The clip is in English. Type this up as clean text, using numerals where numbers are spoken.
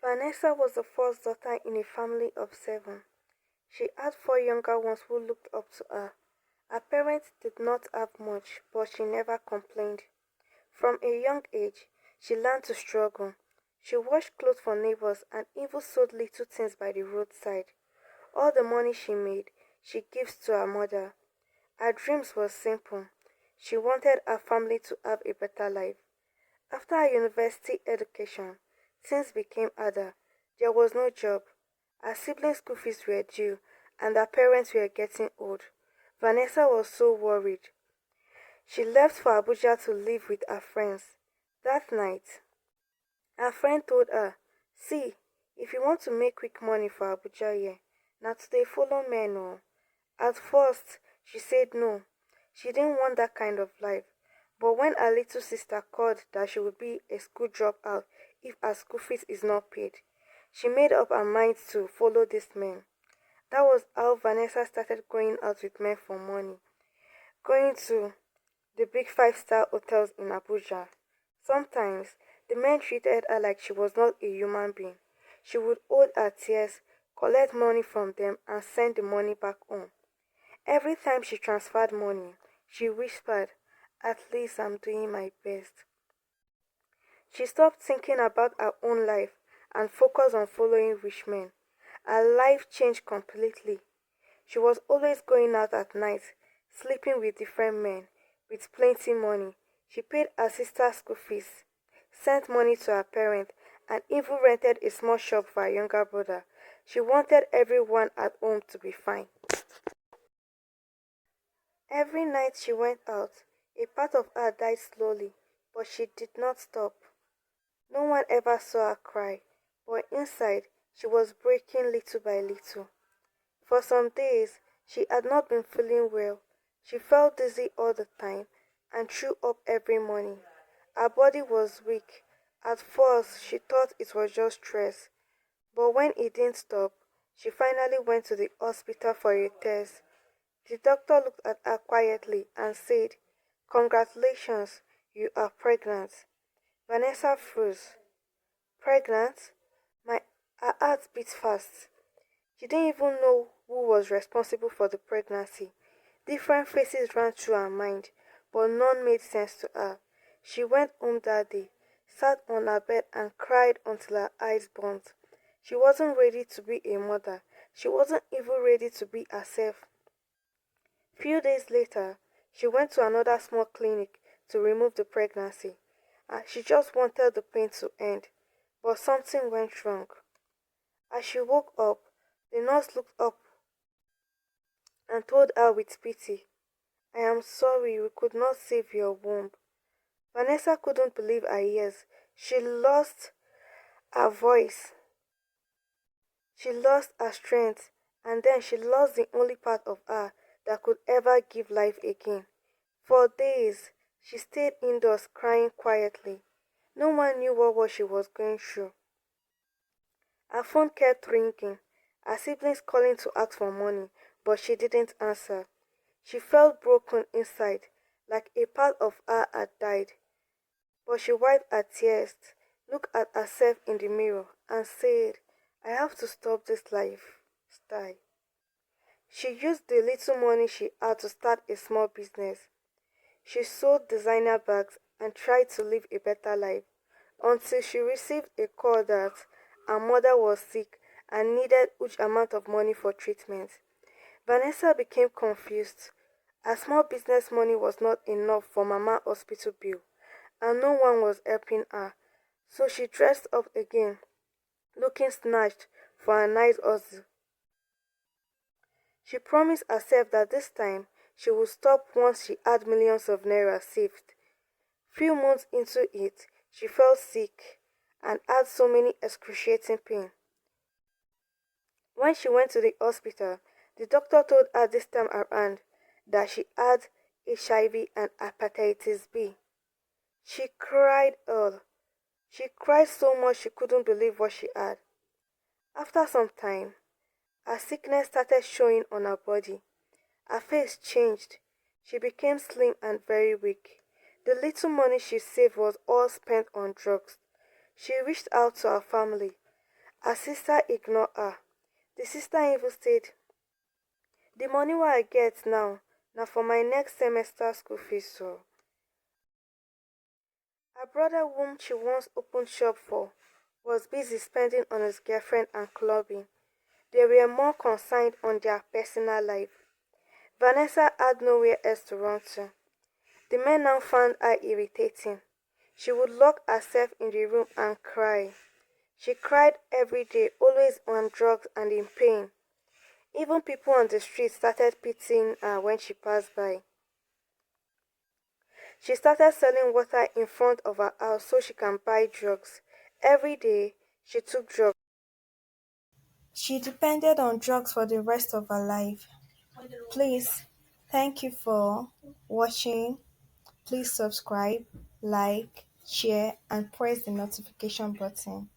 Vanessa was the first daughter in a family of seven. She had four younger ones who looked up to her. Her parents did not have much, but she never complained. From a young age, she learned to struggle. She washed clothes for neighbors and even sold little things by the roadside. All the money she made, she gives to her mother. Her dreams were simple. She wanted her family to have a better life. After her university education, things became harder. There was no job. Her siblings' school fees were due, and her parents were getting old. Vanessa was so worried. She left for Abuja to live with her friends. That night, her friend told her, "See, if you want to make quick money for Abuja here, now today follow men oh." At first, she said no. She didn't want that kind of life. But when her little sister called that she would be a school dropout if her school fees is not paid, she made up her mind to follow these men. That was how Vanessa started going out with men for money, going to the big five-star hotels in Abuja. Sometimes, the men treated her like she was not a human being. She would hold her tears, collect money from them, and send the money back home. Every time she transferred money, she whispered, "At least I'm doing my best." She stopped thinking about her own life and focused on following rich men. Her life changed completely. She was always going out at night, sleeping with different men, with plenty money. She paid her sister's school fees, sent money to her parents, and even rented a small shop for her younger brother. She wanted everyone at home to be fine. Every night she went out, a part of her died slowly, but she did not stop. No one ever saw her cry, but inside she was breaking little by little. For some days she had not been feeling well. She felt dizzy all the time and threw up every morning. Her body was weak. At first she thought it was just stress, but when it didn't stop, she finally went to the hospital for a test. The doctor looked at her quietly and said, "Congratulations, you are pregnant." Vanessa froze. Pregnant? My Her heart beat fast. She didn't even know who was responsible for the pregnancy. Different faces ran through her mind, but none made sense to her. She went home that day, sat on her bed and cried until her eyes burned. She wasn't ready to be a mother. She wasn't even ready to be herself. Few days later, she went to another small clinic to remove the pregnancy. She just wanted the pain to end, but something went wrong. As she woke up, the nurse looked up and told her with pity, "I am sorry we could not save your womb." Vanessa couldn't believe her ears. She lost her voice, she lost her strength, and then she lost the only part of her that could ever give life again. For days, she stayed indoors crying quietly. No one knew what she was going through. Her phone kept ringing, her siblings calling to ask for money, but she didn't answer. She felt broken inside, like a part of her had died. But she wiped her tears, looked at herself in the mirror, and said, "I have to stop this lifestyle." She used the little money she had to start a small business. She sold designer bags and tried to live a better life until she received a call that her mother was sick and needed huge amount of money for treatment. Vanessa became confused. Her small business money was not enough for Mama hospital bill, and no one was helping her. So she dressed up again, looking snatched for a nice hustle. She promised herself that this time she would stop once she had millions of naira saved. Few months into it, she fell sick and had so many excruciating pain. When she went to the hospital, the doctor told her this time around that she had HIV and hepatitis B. She cried all. She cried so much she couldn't believe what she had. After some time, her sickness started showing on her body. Her face changed. She became slim and very weak. The little money she saved was all spent on drugs. She reached out to her family. Her sister ignored her. The sister even said, the money wey I get now na for my next semester school fees so. Her brother, whom she once opened shop for, was busy spending on his girlfriend and clubbing. They were more concerned on their personal life. Vanessa had nowhere else to run to. The men now found her irritating. She would lock herself in the room and cry. She cried every day, always on drugs and in pain. Even people on the street started pitying her when she passed by. She started selling water in front of her house so she can buy drugs. Every day, she took drugs. She depended on drugs for the rest of her life. Please, thank you for watching. Please subscribe, like, share, and press the notification button.